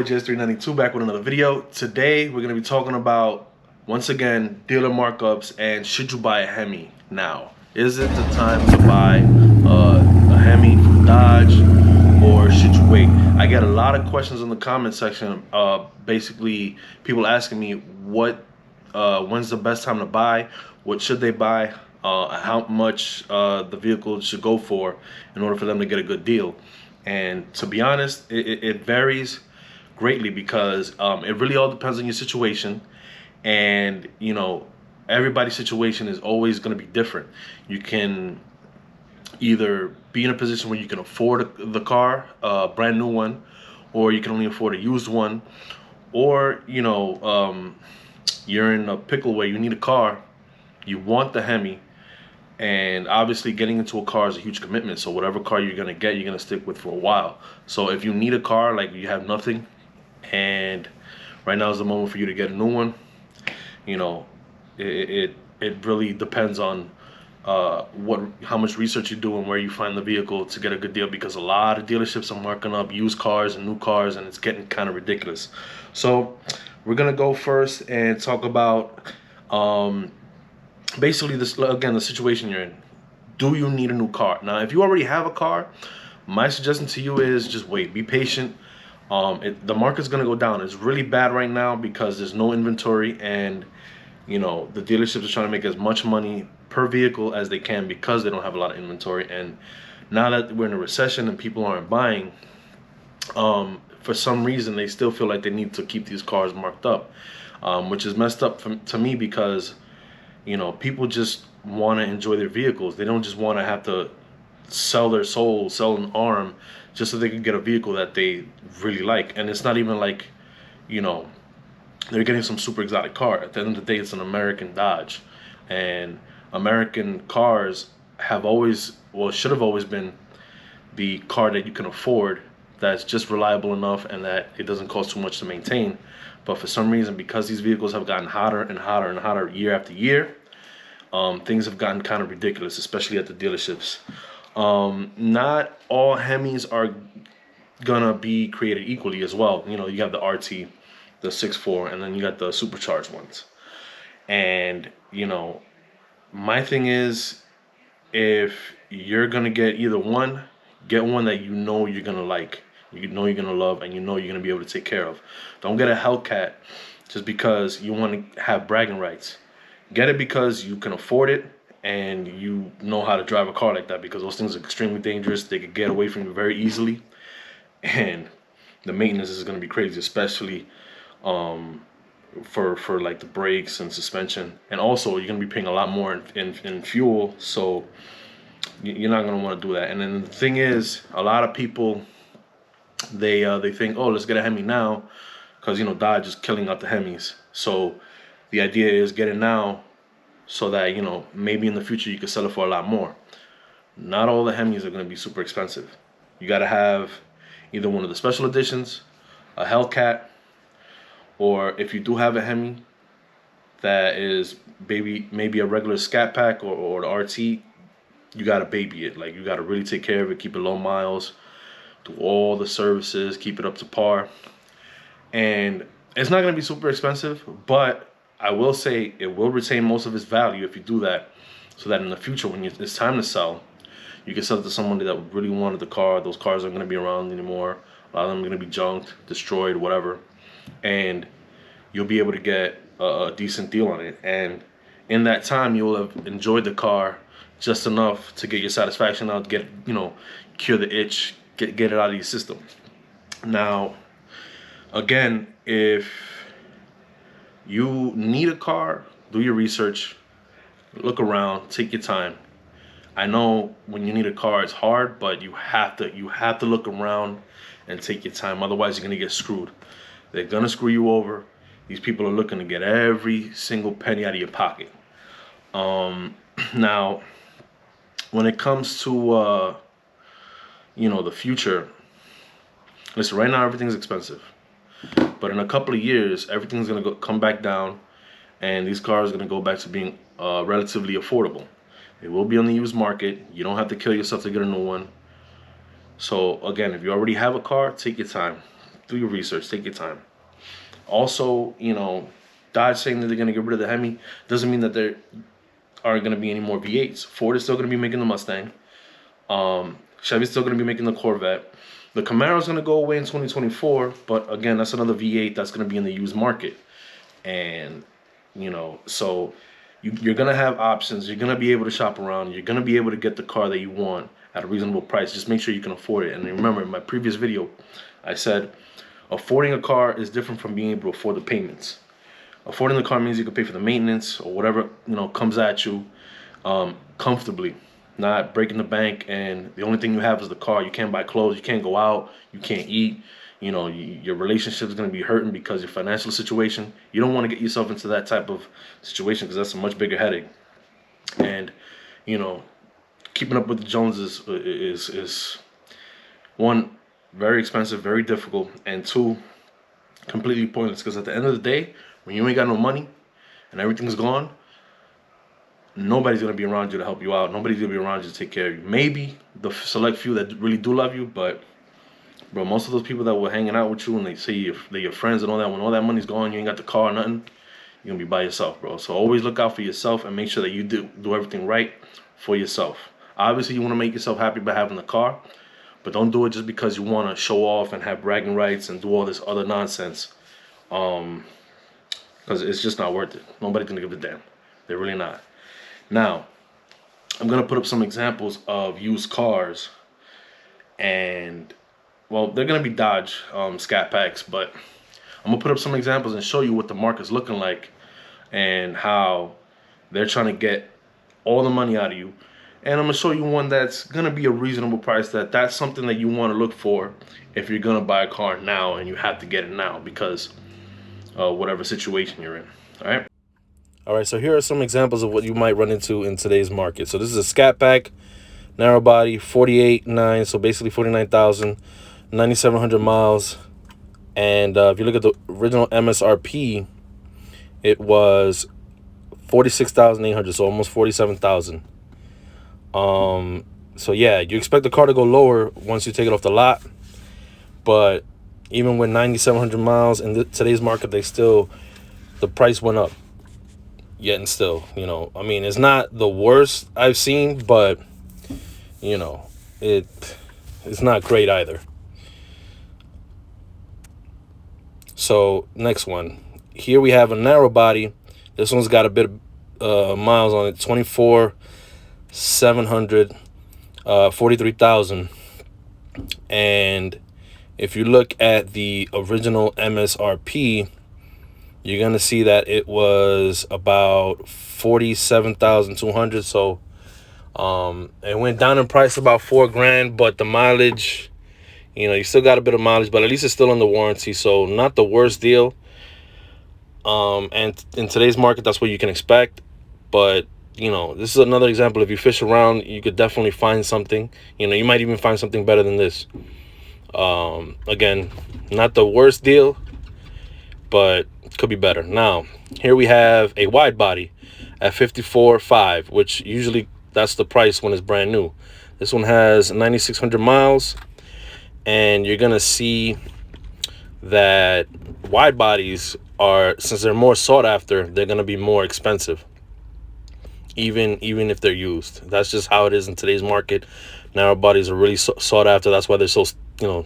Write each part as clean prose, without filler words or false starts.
boy JS392 back with another video. Today we're going to be talking about, once again, dealer markups and should you buy a Hemi now? Is it the time to buy a Hemi from Dodge, or should you wait? I get a lot of questions in the comment section, basically people asking me when's the best time to buy, what should they buy, how much the vehicle should go for in order for them to get a good deal. And to be honest, it varies greatly because it really all depends on your situation. And you know, everybody's situation is always going to be different. You can either be in a position where you can afford the car, a brand new one, or you can only afford a used one, or you know, you're in a pickle where you need a car, you want the Hemi, and obviously getting into a car is a huge commitment. So whatever car you're gonna get, you're gonna stick with for a while. So if you need a car, like you have nothing, and right now is the moment for you to get a new one, you know, it really depends on how much research you do and where you find the vehicle to get a good deal, because a lot of dealerships are marking up used cars and new cars, and it's getting kind of ridiculous. So we're gonna go first and talk about basically this, again, the situation you're in. Do you need a new car? Now, if you already have a car, my suggestion to you is just wait, be patient. The market's gonna go down. It's really bad right now because there's no inventory, and you know, the dealerships are trying to make as much money per vehicle as they can because they don't have a lot of inventory. And now that we're in a recession and people aren't buying, for some reason they still feel like they need to keep these cars marked up, which is messed up to me, because you know, people just want to enjoy their vehicles. They don't just want to have to sell their soul, sell an arm, just so they can get a vehicle that they really like. And it's not even like, you know, they're getting some super exotic car. At the end of the day, it's an American Dodge. And American cars have always, well, should have always been the car that you can afford, that's just reliable enough and that it doesn't cost too much to maintain. But for some reason, because these vehicles have gotten hotter and hotter and hotter year after year, things have gotten kind of ridiculous, especially at the dealerships. Not all Hemis are gonna be created equally as well. You know, you have the RT, the 6.4, and then you got the supercharged ones. And you know, my thing is, if you're gonna get either one, get one that you know you're gonna like, you know you're gonna love, and you know you're gonna be able to take care of. Don't get a Hellcat just because you want to have bragging rights. Get it because you can afford it and you know how to drive a car like that, because those things are extremely dangerous. They could get away from you very easily, and the maintenance is going to be crazy, especially for like the brakes and suspension. And also you're going to be paying a lot more in fuel, so you're not going to want to do that. And then the thing is, a lot of people, they think, oh, let's get a Hemi now because, you know, Dodge is killing out the Hemis. So the idea is get it now so that, you know, maybe in the future you can sell it for a lot more. Not all the Hemis are going to be super expensive. You got to have either one of the special editions, a Hellcat, or if you do have a Hemi that is maybe a regular Scat Pack or the RT, you got to baby it. Like, you got to really take care of it, keep it low miles, do all the services, keep it up to par. And it's not going to be super expensive, but I will say it will retain most of its value if you do that, so that in the future, when it's time to sell, you can sell it to somebody that really wanted the car. Those cars aren't going to be around anymore. A lot of them are going to be junked, destroyed, whatever. And you'll be able to get a decent deal on it. And in that time, you'll have enjoyed the car just enough to get your satisfaction out, get, you know, cure the itch, get it out of your system. Now, again, if you need a car, do your research, look around, take your time. I know when you need a car, it's hard, but you have to look around and take your time. Otherwise, you're gonna get screwed. They're gonna screw you over. These people are looking to get every single penny out of your pocket. Now, when it comes to you know, the future, listen, right now everything's expensive, but in a couple of years everything's gonna come back down, and these cars are gonna go back to being relatively affordable. They will be on the used market. You don't have to kill yourself to get a new one. So again, if you already have a car, take your time. do your research, take your time. Also, you know, Dodge saying that they're going to get rid of the Hemi doesn't mean that there aren't going to be any more V8s. Ford is still going to be making the Mustang. Chevy's still going to be making the Corvette. The Camaro's going to go away in 2024, but again, that's another V8 that's going to be in the used market. And, you know, so you're going to have options. You're going to be able to shop around. You're going to be able to get the car that you want at a reasonable price. Just make sure you can afford it. And remember, in my previous video, I said affording a car is different from being able to afford the payments. Affording the car means you can pay for the maintenance or whatever, you know, comes at you comfortably, not breaking the bank, and the only thing you have is the car. You can't buy clothes, you can't go out, you can't eat. You know, your relationship is going to be hurting because your financial situation. You don't want to get yourself into that type of situation because that's a much bigger headache. And, you know, keeping up with the Joneses is one, very expensive, very difficult, and two, completely pointless, because at the end of the day, when you ain't got no money and everything's gone, nobody's going to be around you to help you out. Nobody's going to be around you to take care of you. Maybe the select few that really do love you, but bro, most of those people that were hanging out with you and they say they're your friends and all that, when all that money's gone, you ain't got the car or nothing, you're going to be by yourself, bro. So always look out for yourself and make sure that you do everything right for yourself. Obviously, you want to make yourself happy by having the car, but don't do it just because you want to show off and have bragging rights and do all this other nonsense. Because it's just not worth it. Nobody's going to give a damn. They're really not. Now, I'm going to put up some examples of used cars. And, well, they're going to be Dodge Scat Packs. But I'm going to put up some examples and show you what the market's looking like and how they're trying to get all the money out of you. And I'm going to show you one that's going to be a reasonable price. That's something that you want to look for if you're going to buy a car now and you have to get it now because whatever situation you're in. All right, so here are some examples of what you might run into in today's market. So this is a Scat Pack, narrow body, 48.9, so basically 49,000, 9,700 miles. And if you look at the original MSRP, it was 46,800, so almost 47,000. So yeah, you expect the car to go lower once you take it off the lot, but even with 9,700 miles in today's market, the price went up. Yet and still, you know, I mean, it's not the worst I've seen, but you know, it's not great either. So next one, here we have a narrow body. This one's got a bit of miles on it, 24,700, 43,000. And if you look at the original MSRP, you're going to see that it was about 47,200. So it went down in price about $4,000, but the mileage, you know, you still got a bit of mileage, but at least it's still under warranty. So not the worst deal. And in today's market, that's what you can expect. But, you know, this is another example. If you fish around, you could definitely find something. You know, you might even find something better than this. Again, not the worst deal, but could be better. Now, here we have a wide body at 54.5, which usually that's the price when it's brand new. This one has 9,600 miles, and you're gonna see that wide bodies are, since they're more sought after, they're gonna be more expensive, even if they're used. That's just how it is in today's market. Narrow bodies are really sought after. That's why they're so, you know,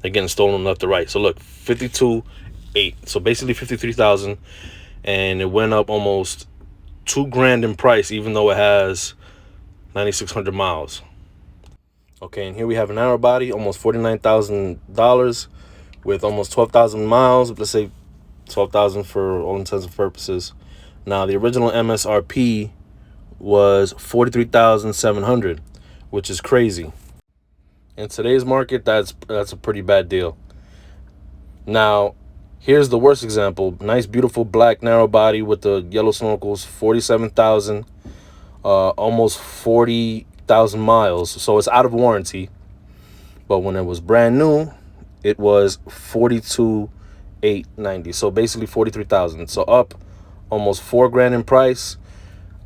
they're getting stolen left to right. So look, 52.8, so basically 53,000, and it went up almost $2,000 in price, even though it has 9,600 miles. Okay, and here we have a narrow body, almost $49,000 with almost 12,000 miles. Let's say 12,000 for all intents and purposes. Now, the original MSRP was 43,700, which is crazy. In today's market, that's a pretty bad deal. Now, here's the worst example. Nice, beautiful black narrow body with the yellow snorkels, 47,000, almost 40,000 miles. So it's out of warranty. But when it was brand new, it was 42,890. So basically 43,000. So up almost $4,000 in price.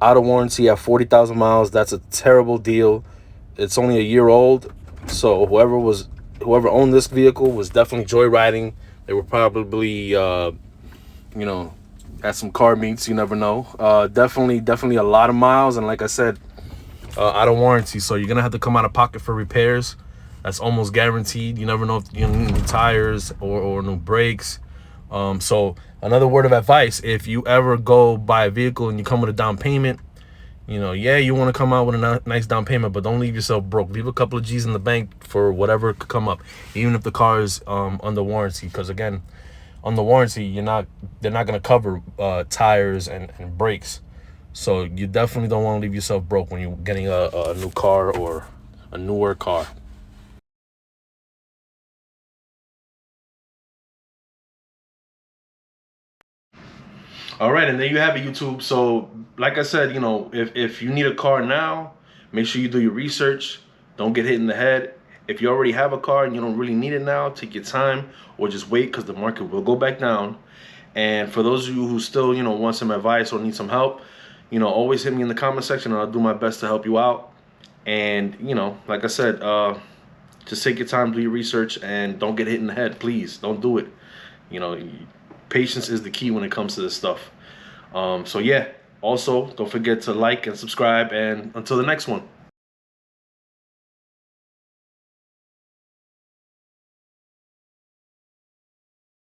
Out of warranty at 40,000 miles. That's a terrible deal. It's only a year old. So whoever was whoever owned this vehicle was definitely joyriding. They were probably, you know, at some car meets. You never know. Definitely a lot of miles, and like I said, out of warranty. So you're gonna have to come out of pocket for repairs. That's almost guaranteed. You never know if you need new tires or new brakes. So another word of advice: if you ever go buy a vehicle and you come with a down payment, yeah, you want to come out with a nice down payment, but don't leave yourself broke. Leave a couple of G's in the bank for whatever could come up, even if the car is under warranty. Because again, on the warranty, they're not gonna cover tires and brakes. So you definitely don't want to leave yourself broke when you're getting a new car or a newer car. All right, and there you have it, YouTube. So, like I said, if you need a car now, make sure you do your research. Don't get hit in the head. If you already have a car and you don't really need it now, take your time or just wait because the market will go back down. And for those of you who still, want some advice or need some help, always hit me in the comment section and I'll do my best to help you out. And, like I said, just take your time, do your research, and don't get hit in the head. Please, don't do it. You know, patience is the key when it comes to this stuff. So yeah, also don't forget to like and subscribe, and until the next one.